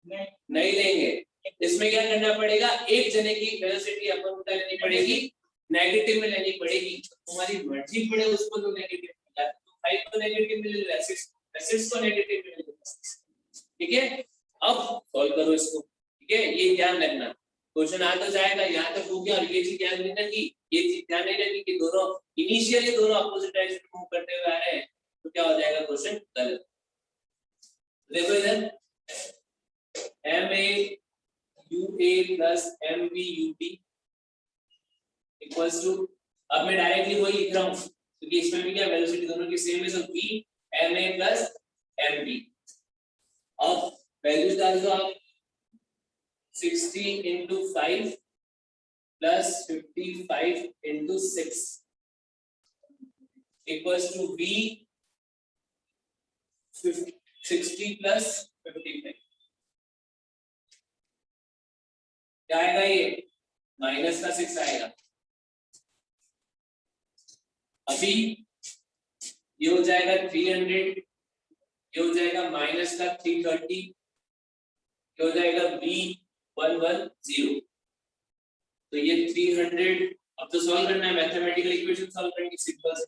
नहीं लेंगे। इसमें क्या करना पड़ेगा, एक जने की वेलोसिटी अपन को लेनी पड़ेगी, नेगेटिव में लेनी पड़ेगी। तुम्हारी मर्जी पड़े उसको तो नेगेटिव में, तो 5 को नेगेटिव में ले लो, 6 को नेगेटिव में ले लो, ठीक है। अब सॉल्व करो इसको, ठीक है। ये ध्यान रखना, क्वेश्चन आ तो जाएगा, यहाँ तक हो गया। और ये चीज ध्यान देना कि ये चीज ध्यान नहीं रखनी कि दोनों इनिशियली दोनों अपोजिट डायरेक्शन में मूव करते हुए आ रहे हैं, तो क्या हो जाएगा क्वेश्चन गलत। देखो इधर MAUA plus MBUB equals to, अब मैं डायरेक्टली वही लिख रहा हूँ क्योंकि इसमें भी क्या वेलोसिटी दोनों की सेम है, तो V MA plus MB। अब वैल्यूज डाल दो आप, 60 into 5 plus 55 into 6 equals to V 60 plus 55। क्या आएगा, ये माइनस का 6 आएगा। अभी ये हो जाएगा 300, ये हो जाएगा माइनस का 330, ये हो जाएगा B110। तो ये 300, अब तो सॉल्व करना है, मैथमेटिकल इक्वेशन सॉल्व करेंगे सिंपल से।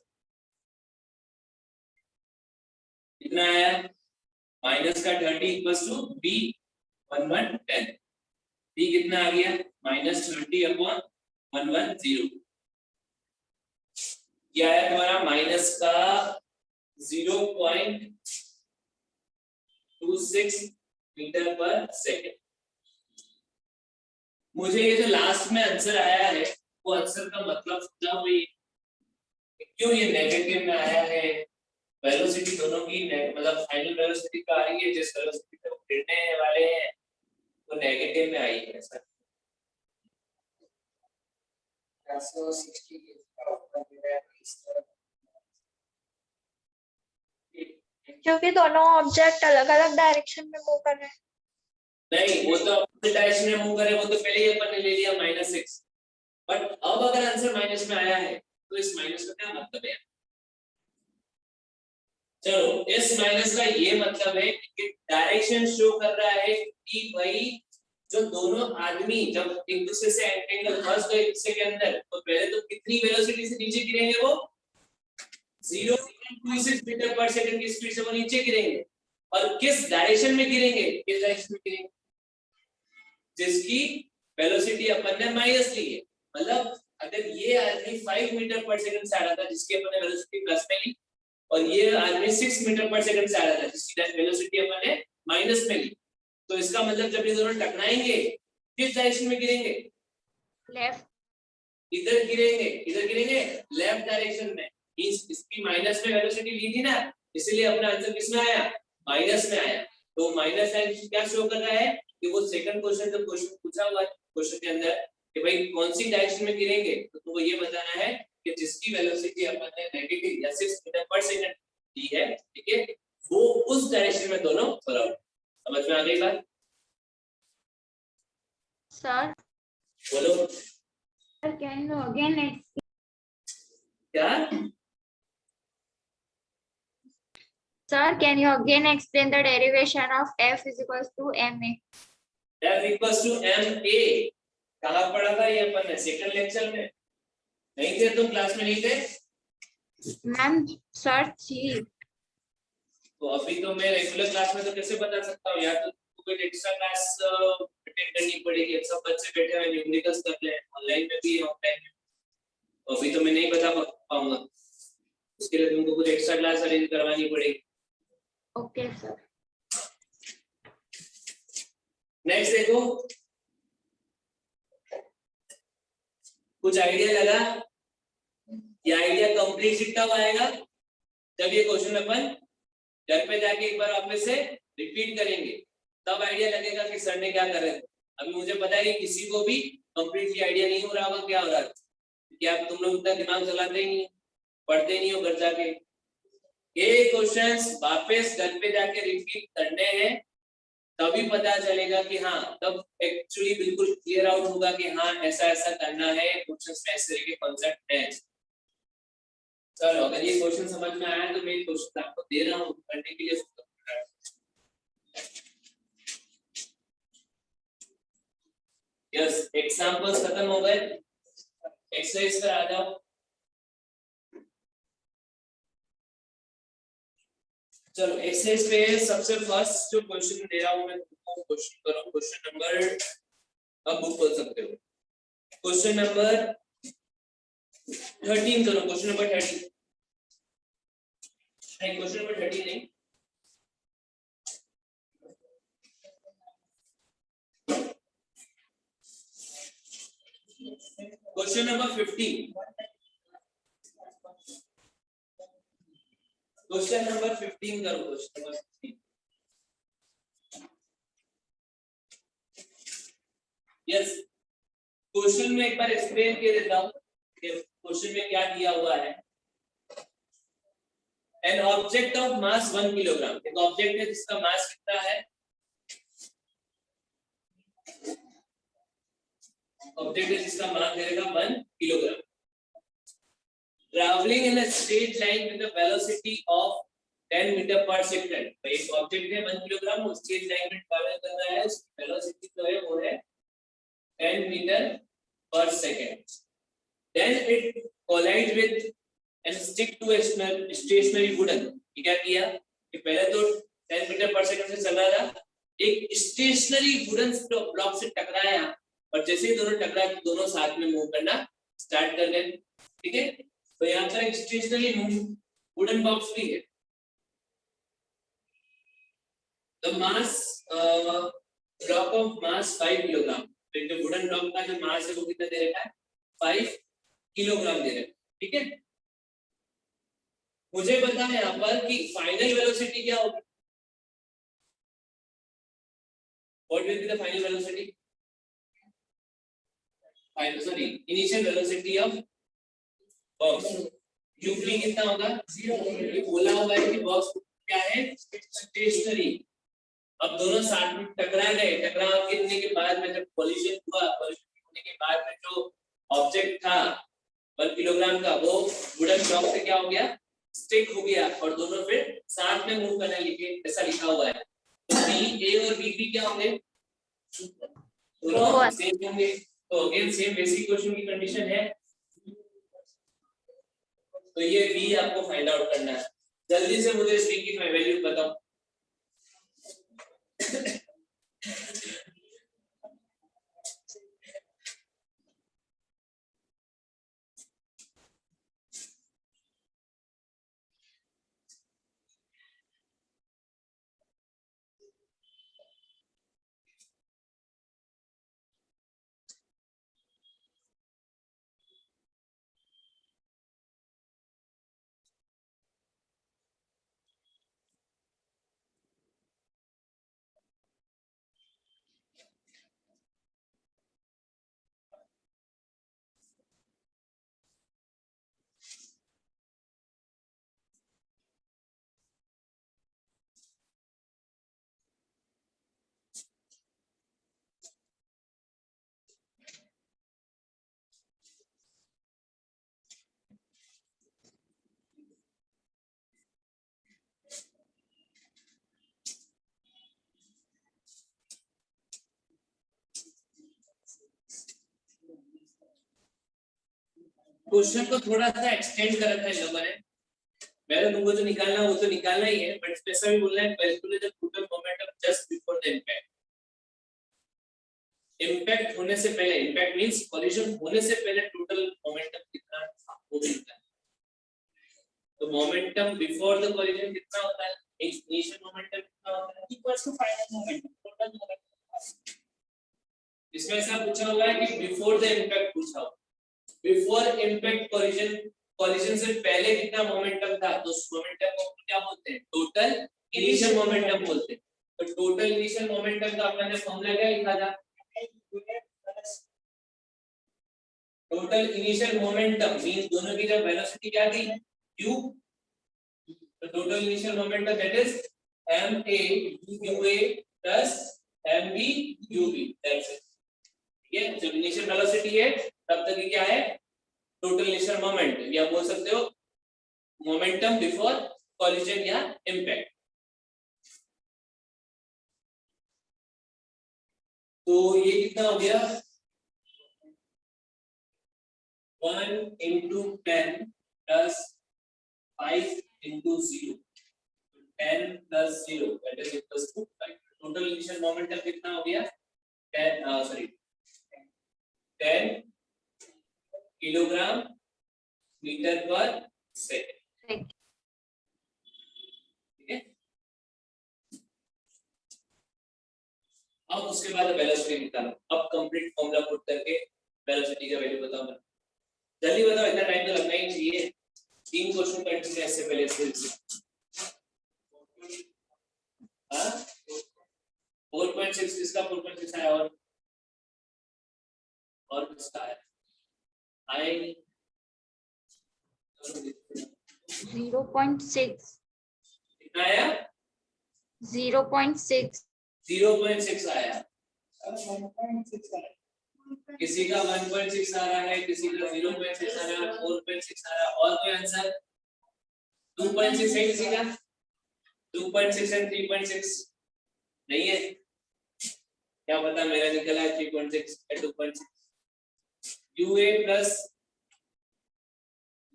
कितना आया, माइनस का 30 इक्वल्स टू B1110। B कितना आ गया, -30/110। ये आया तुम्हारा माइनस का 0.26 मीटर पर सेकेंड। मुझे ये जो लास्ट में आंसर आया है वो आंसर का मतलब समझाओ भाई, क्यों ये नेगेटिव में आया है। वेलोसिटी दोनों की मतलब फाइनल वेलोसिटी तो आ रही है, जिस वेलोसिटी पे वो गिरने वाले हैं वो नेगेटिव में आई है सर। क्योंकि दोनों ऑब्जेक्ट अलग अलग डायरेक्शन में मूव कर रहे हैं। नहीं, वो तो ऑपोजिट डायरेक्शन में मूव करे, वो तो पहले ही अपन ने ले लिया -6। बट अब अगर आंसर माइनस में आया है तो इस माइनस का क्या मतलब है? चलो, इस माइनस का ये मतलब है कि डायरेक्शन शो कर रहा है कि भाई जो दोनों आदमी जब एक दूसरे से एंटेंगल फंस गए एक दूसरे के अंदर, तो पहले तो कितनी वेलोसिटी से नीचे गिरेंगे वो 0.26 मीटर पर सेकंड की स्पीड से वो नीचे गिरेंगे। और किस डायरेक्शन में गिरेंगे? किस डायरेक्शन में गिरेंगे? जिसकी वेलोसिटी अपन ने माइनस ली है। मतलब अगर ये आदमी 5 मीटर पर सेकंड से आ रहा था जिसकी अपन ने वेलोसिटी प्लस में ली, और ये आदमी 6 मीटर पर सेकंड से आ रहा था जिसकी वेलोसिटी अपन ने माइनस में ली, तो इसका मतलब जब ये दोनों टकराएंगे किस डायरेक्शन में गिरेंगे? लेफ्ट। इधर गिरेंगे, इधर गिरेंगे लेफ्ट डायरेक्शन में। इसकी माइनस में वेलोसिटी ली थी ना, इसलिए अपना आंसर किसमें आया? माइनस में आया। तो माइनस साइन क्या शो कर रहा है कि वो सेकंड क्वेश्चन जो क्वेश्चन पूछा हुआ है क्वेश्चन के अंदर कि भाई कौन सी डायरेक्शन में गिरेंगे, तो तुमको ये बताना है कि जिसकी वेलोसिटी अपन ने नेगेटिव या 6 मीटर पर सेकंड दी है, ठीक है, वो उस डायरेक्शन में दोनों फॉलो। समझ में आ गई बात? सर बोलो कैन यू अगेन क्या? Sir, can you again explain the derivation of F is equals to ma? F equals to ma कहाँ पढ़ा था ये अपन ने? सेकंड लेक्चर में नहीं थे? तुम क्लास में नहीं थे? मैम सर थी। तो अभी तो मैं रेगुलर क्लास में तो कैसे बता सकता हूँ यार? तो कोई एक्स्ट्रा क्लास अटेंड करनी पड़ेगी। सब बच्चे बैठे हुए न्यूमेरिकल्स कर रहे हैं, ऑनलाइन में भी ऑफलाइन में। तो अभी तो मैं नहीं बता पाऊंगा, उसके लिए तुमको कुछ एक्स्ट्रा क्लास अरेंज करवानी पड़ेगी। Okay sir. नेक्स्ट देखो, कुछ आइडिया लगा? ये आइडिया कंप्लीट कब आएगा? जब ये क्वेश्चन अपन घर पे जाके एक बार वापस से रिपीट करेंगे, तब आइडिया लगेगा कि सर ने क्या कर रहे थे। अभी मुझे पता है कि किसी को भी कंप्लीटली आइडिया नहीं हो रहा होगा क्या हो रहा है, क्योंकि आप तुम लोग उतना दिमाग चलाते ही नहीं, पढ़ते नहीं हो घर जाके। ये क्वेश्चंस वापस घर पे जाके रिपीट करने हैं, तभी पता चलेगा कि हाँ, तब एक्चुअली बिल्कुल क्लियर आउट होगा कि हाँ ऐसा ऐसा करना है, क्वेश्चंस में इस तरह के कॉन्सेप्ट हैं। चलो, अगर ये क्वेश्चन समझ में आया तो मैं क्वेश्चन आपको दे रहा हूँ करने के लिए। यस, एग्जांपल्स खत्म हो गए, एक्सरसाइज पर आ जाओ। चलो, एक्सरसाइज पे सबसे फर्स्ट जो क्वेश्चन दे रहा हूँ मैं तुमको, क्वेश्चन करो। क्वेश्चन नंबर, अब बुक खोल सकते हो, क्वेश्चन नंबर 13 करो। क्वेश्चन नंबर 13 नहीं, क्वेश्चन नंबर 13 नहीं, क्वेश्चन नंबर 15। क्वेश्चन नंबर 15 करो। Question number 15। यस, क्वेश्चन में एक बार एक्सप्लेन कर देता हूँ कि क्वेश्चन में क्या दिया हुआ है। An object of mass 1 kilogram, एक ऑब्जेक्ट है जिसका मास कितना है? ऑब्जेक्ट है जिसका मास देगा 1 kilogram, travelling in a straight line with a velocity of 10 metre per second. तो एक ऑब्जेक्ट है 1 किलोग्राम, वो स्ट्रेट लाइन में ट्रैवल कर रहा है, उसकी वेलोसिटी जो है वो है 10 metre per second. Then it collide with and stick to a stationary wooden। क्या किया कि पहले तो 10 मीटर पर सेकंड से चल रहा था, एक स्टेशनरी वुडन ब्लॉक से टकराया, और जैसे ही दोनों टकरा दोनों साथ में मूव करना स्टार्ट कर गए। ठीक है, तो यहाँ पर एक स्टेशनरी वुडन बॉक्स भी है। The mass block of mass 5 kilogram. तो जो वुडन ब्लॉक का जो मास है वो कितना दे रखा है? 5 किलोग्राम दे रहे हैं। ठीक है, मुझे पता है यहाँ पर कि फाइनल वेलोसिटी क्या होगी। What will be the final velocity? Initial velocity of box UV कितना होगा? 0। ये बोला हुआ है कि बॉक्स क्या है? स्टेशनरी। अब दोनों साथ में टकरा गए, टकराने के बाद में जब कोलिजन हुआ, कोलिजन होने के बाद में जो ऑब्जेक्ट था 1 किलोग्राम का, वो वुडन ब्लॉक से क्या हो गया, स्टिक हो गया, और दोनों फिर साथ में मूव करने लगे, ऐसा लिखा हुआ है। तो बी ए और बी बी क्या होंगे, दोनों सेम होंगे। तो अगेन सेम बेसिक क्वेश्चन की कंडीशन है, तो ये बी आपको फाइंड आउट करना है। जल्दी से मुझे इस बी की वैल्यू बताओ। क्वेश्चन को थोड़ा सा एक्सटेंड कर रखा है इन लोगों ने। पहले तुमको जो निकालना है वो तो निकालना ही है, बट ऐसा भी बोलना है calculate the total momentum just before the impact. Impact होने से पहले, इम्पैक्ट मींस कोलिजन होने से पहले टोटल मोमेंटम कितना था वो मिलता है। तो मोमेंटम बिफोर द कोलिजन कितना होता है, इनिशियल मोमेंटम कितना होता है, equals to final momentum, total momentum. इसमें ऐसा पूछा हुआ है कि बिफोर द इम्पैक्ट पूछा हुआ, बिफोर इम्पैक्ट कोलिजन, कोलिजन से पहले कितना मोमेंटम था, तो उस मोमेंटम को क्या बोलते हैं, टोटल इनिशियल मोमेंटम बोलते हैं। तो टोटल इनिशियल मोमेंटम का अपने फॉर्मूला क्या लिखा था, टोटल इनिशियल मोमेंटम मींस दोनों की जब वेलोसिटी क्या थी, u, तो total initial momentum that is ma ua plus mb ub, that's it. ठीक है, जब इनिशियल वेलोसिटी है तब तक ये क्या है, टोटल इनिशियल मोमेंट, या बोल सकते हो मोमेंटम बिफोर कोलिजन या इम्पैक्ट। तो ये कितना हो गया, 1 into 10 plus 5 into 0, 10 plus 0 that is equals to 5। Total initial momentum कितना हो गया, 10 किलोग्राम मीटर पर सेकंड। ठीक है, अब उसके बाद वेलोसिटी निकालो। अब कंप्लीट फॉर्मूला पुट करके वेलोसिटी का वैल्यू बताओ। जल्दी बताओ, इतना टाइम तो लगना ही चाहिए। 3 क्वेश्चन कंटिन्यू ऐसे पहले से। हां 4.6 किसका 4.6 आया, और किसका आया, आए 0.6 कितना आया, 0.6 0.6 आया। किसी का 1.6 आ रहा है, किसी का 0.6 आ रहा है, 4.6 आ रहा है, और कोई आंसर 2.6 है किसी का, 2.6 एंड 3.6 नहीं है, क्या पता मेरा निकला है 3.6 या 2.6। UA plus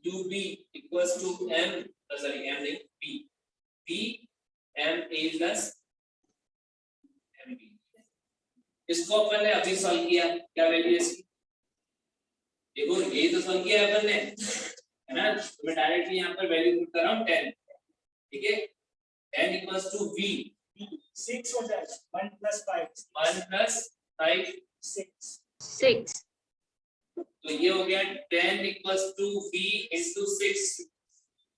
UB equals to M, sorry M नहीं B, B MA plus MB। इसको अपन ने अभी सॉल्व किया, क्या वैल्यू है इसकी, देखो ये तो सॉल्व किया अपन ने, है ना, तो मैं डायरेक्टली यहाँ पर वैल्यू पुट कर रहा हूँ 10। ठीक है, 10 equals to V 6 हो जाएगा, 1 plus 5 6। तो ये हो गया 10 equals to V into 6,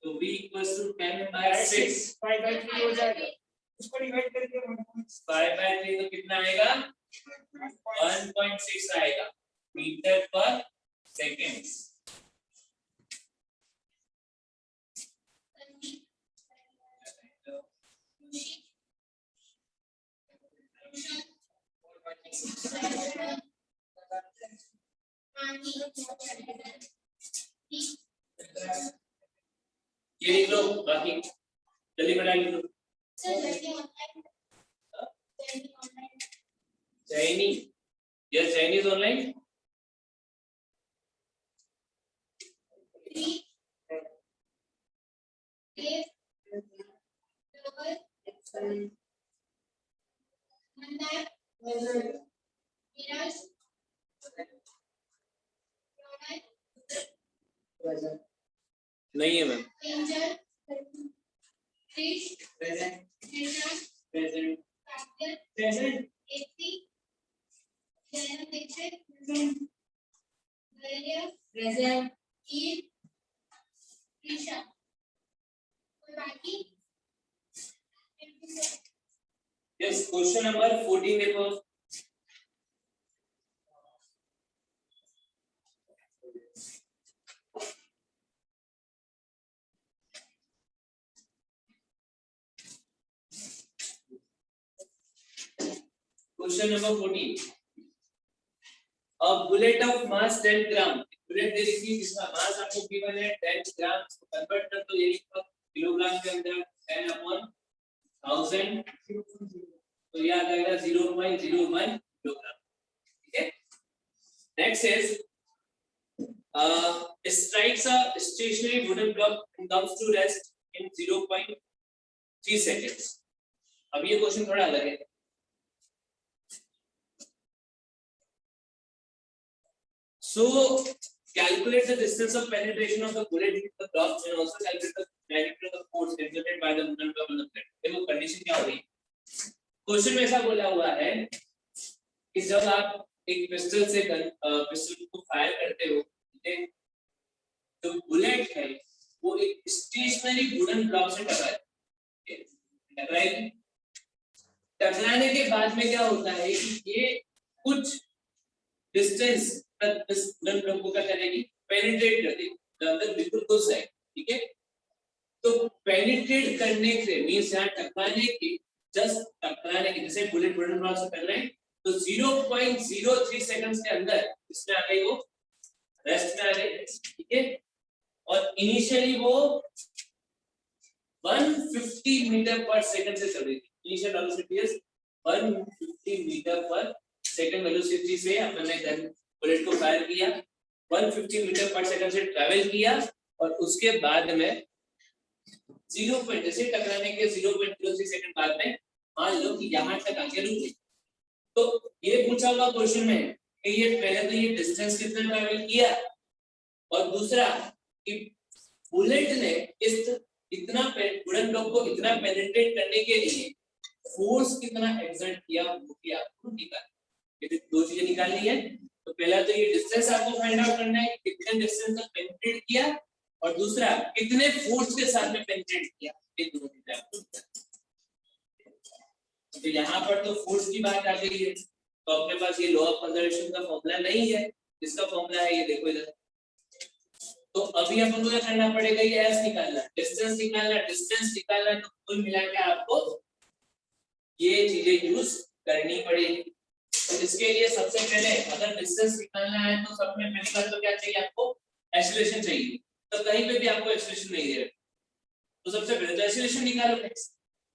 तो V equals to 10 by 6, 5 by 3 हो जाएगा, इसको डिवाइड करके 5 by 3 तो कितना आएगा, 1.6 आएगा मीटर पर सेकेंड। ये लिख लो, बाकी जल्दी बता लिख लो। Jenny, yes Jenny is online. नहीं है मैम। यस, क्वेश्चन नंबर 14 देखो। Question number 14, a bullet of mass 10 gram, bullet दे रखी है जिसका मास आपको गिवन है 10 ग्राम, इसको कन्वर्ट कर दो, ये लिखो किलोग्राम के अंदर 10/1000, तो ये आ जाएगा 0.01 किलोग्राम। ठीक है, next is strikes a stationary wooden block and comes to rest in 0.3 seconds। अब ये क्वेश्चन थोड़ा अलग है। So calculate the distance of penetration of the bullet into the block and also calculate the magnitude of the force exerted by the wooden block on the plate। देखो condition क्या हो रही है, क्वेश्चन में ऐसा बोला हुआ है कि जब आप एक पिस्टल से पिस्टल को फायर करते हो, जो बुलेट है वो एक स्टेशनरी वुडन ब्लॉक से टकराएगी। टकराने के बाद में क्या होता है कि ये कुछ डिस्टेंस तक इस वुडन ब्लॉक को क्या करेगी, पेनिट्रेट कर देगी, अंदर बिल्कुल घुस जाएगी। ठीक है, तो पेनिट्रेट करने से मींस यहाँ टकराने की, जस्ट टकराने की, जैसे बुलेट वुडन ब्लॉक से टकराए तो 0.03 सेकंड्स के अंदर इसमें आ गई, वो रेस्ट में आ गई। ठीक है, और इनिशियली वो 150 मीटर पर सेकंड से चल रही थी। Initial velocity is 150 metre per second velocity से हमने बुलेट को फायर किया, 150 मीटर पर सेकंड से ट्रैवल किया, और उसके बाद में 0. जैसे टकराने के 0.03 सेकंड बाद में मान लो कि यहाँ तक आके रुक गई। तो ये पूछा हुआ क्वेश्चन में कि ये पहले तो ये डिस्टेंस कितना ट्रैवल किया, और दूसरा कि बुलेट ने इतना वुडन ब्लॉक को इतना पेनिट्रेट करने के लिए फोर्स कितना एक्सर्ट किया, वो भी आपको निकालना है। ये दो चीजें निकालनी है। तो पहला तो ये डिस्टेंस आपको फाइंड आउट करना है, कितने डिस्टेंस तक पेनिट्रेट किया, और दूसरा कितने फोर्स के साथ में पेनिट्रेट किया, ये दोनों चीजें आपको। तो यहाँ पर तो फोर्स की बात आ गई है, तो अपने पास ये लॉ ऑफ कंजर्वेशन का फॉर्मूला नहीं है, इसका फॉर्मूला है ये देखो इधर। तो अभी अपन को क्या करना पड़ेगा, ये एस निकालना, डिस्टेंस निकालना, डिस्टेंस निकालना, तो कुल मिला के आपको ये चीजें यूज करनी पड़ेगी। तो इसके लिए सबसे पहले अगर डिस्टेंस निकालना है तो सबसे पहली बात तो क्या चाहिए, आपको एक्सीलरेशन चाहिए। तो कहीं पे भी आपको एक्सीलरेशन नहीं दे रहा, तो सबसे पहले तो एक्सीलरेशन निकालो।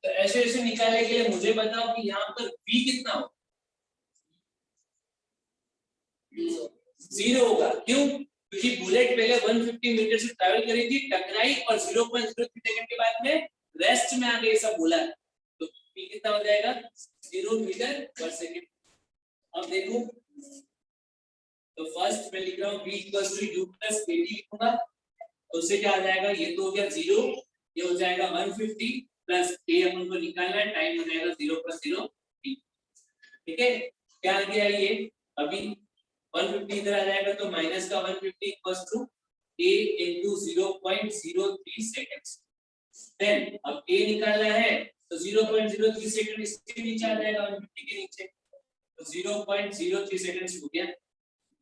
तो एक्सीलरेशन निकालने के लिए मुझे बताओ कि यहाँ पर v कितना हो, 0 होगा। क्यों? क्योंकि बुलेट पहले 150 मीटर से ट्रैवल करी थी, टकराई और 0.03 सेकंड के बाद में रेस्ट में आ गई, सब बोला। तो v कितना हो जाएगा, 0 मीटर पर सेकंड। अब देखो, तो फर्स्ट मैं लिख रहा हूँ v = u + at लिखूंगा, तो उससे क्या आ जाएगा, ये तो हो गया 0, ये हो जाएगा 150 प्लस a अपन को निकालना है, टाइम हो जाएगा 0 + 0 t। ठीक है, क्या आ गया ये, अभी 150 इधर आ जाएगा तो माइनस का 150 = a * 0.03 सेकंड्स। देन अब a निकालना है तो 0.03 सेकंड इसके नीचे आ जाएगा, 150 के नीचे, तो 0.03 सेकंड्स हो गया।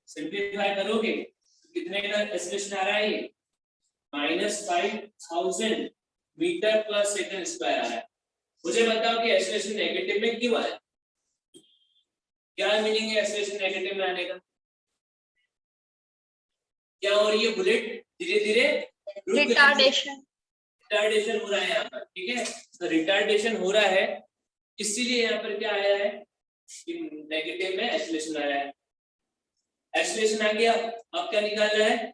सिंपलीफाई करोगे तो कितने का एक्सीलरेशन आ रहा है, ये -5000 मीटर पर सेकंड स्क्वायर आ रहा है। मुझे बताओ कि एक्सीलरेशन नेगेटिव में क्यों आया, क्या मीनिंग है एक्सेलरेशन नेगेटिव में आने का? क्या हो रही है बुलेट धीरे धीरे रिटार्डेशन हो रहा है यहाँ पर, ठीक है। तो रिटार्डेशन हो रहा है, इसीलिए यहाँ पर क्या आया है कि नेगेटिव में एक्सेलरेशन आया है। एक्सेलरेशन आ गया, अब क्या निकालना है?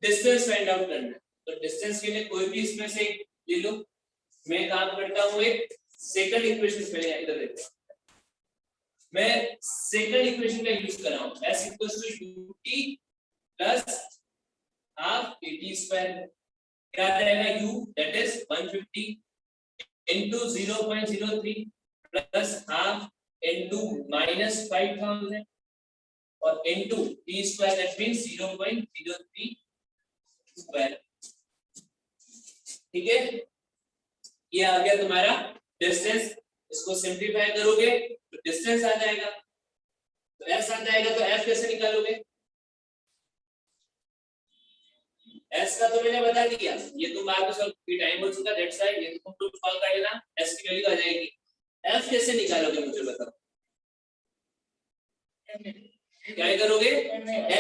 डिस्टेंस फाइंड आउट करना है। तो डिस्टेंस के लिए कोई भी इसमें से ले लो। मैं काम करता हूँ एक सेकंड इक्वेशन पे, इधर देखो, मैं सेकंड इक्वेशन का यूज कर रहा हूँ, s = ut plus half at square. क्या आ जाएगा? u that is 150 into 0.03 plus half into -5000 और into t square that means 0.03 square. ठीक है, ये आ गया तुम्हारा डिस्टेंस। इसको सिंपलीफाई करोगे तो डिस्टेंस आ जाएगा, तो s आ जाएगा। तो f कैसे निकालोगे? s का तो मैंने बता दिया, ये तो बाद में सॉल्व टाइम हो चुका, दैट्स व्हाई ये तुम लोग सॉल्व कर लेना, s की वैल्यू आ जाएगी। f कैसे निकालोगे मुझे बताओ? क्या करोगे?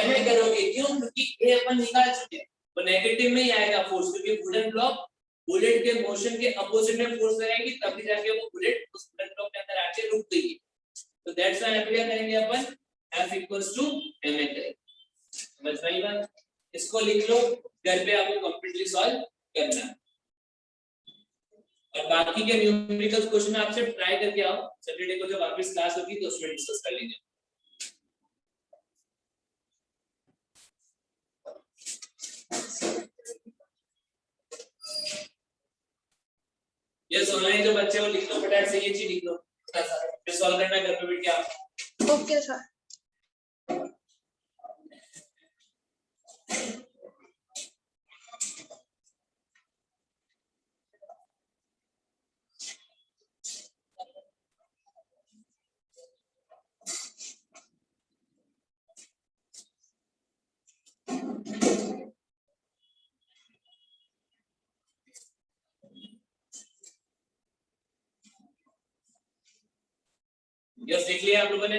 ma करोगे। क्यों? क्योंकि a अपन निकाल चुके हैं, तो नेगेटिव में ही आएगा फोर्स, क्योंकि वुडन ब्लॉक बुलेट के मोशन के अपोजिट में फोर्स लगाएगी, तभी जाके वो बुलेट उस वुडन ब्लॉक के अंदर आके रुक गई है। तो दैट्स व्हाई क्या करेंगे अपन? f = ma करेंगे। समझ में आई बात? इसको लिख लो, घर पे आपको कंप्लीटली सॉल्व करना है। और बाकी के न्यूमेरिकल क्वेश्चन आपसे ट्राई करके आओ, सैटरडे को जब वापस क्लास होगी तो उसमें डिस्कस कर लेंगे। ये ऑनलाइन जो बच्चे वो लिख लो, फटाफट से ये चीज लिख लो, फिर सॉल्व करना घर पे बैठ के आप। Okay sir. यस, देख लिया आप लोगों ने?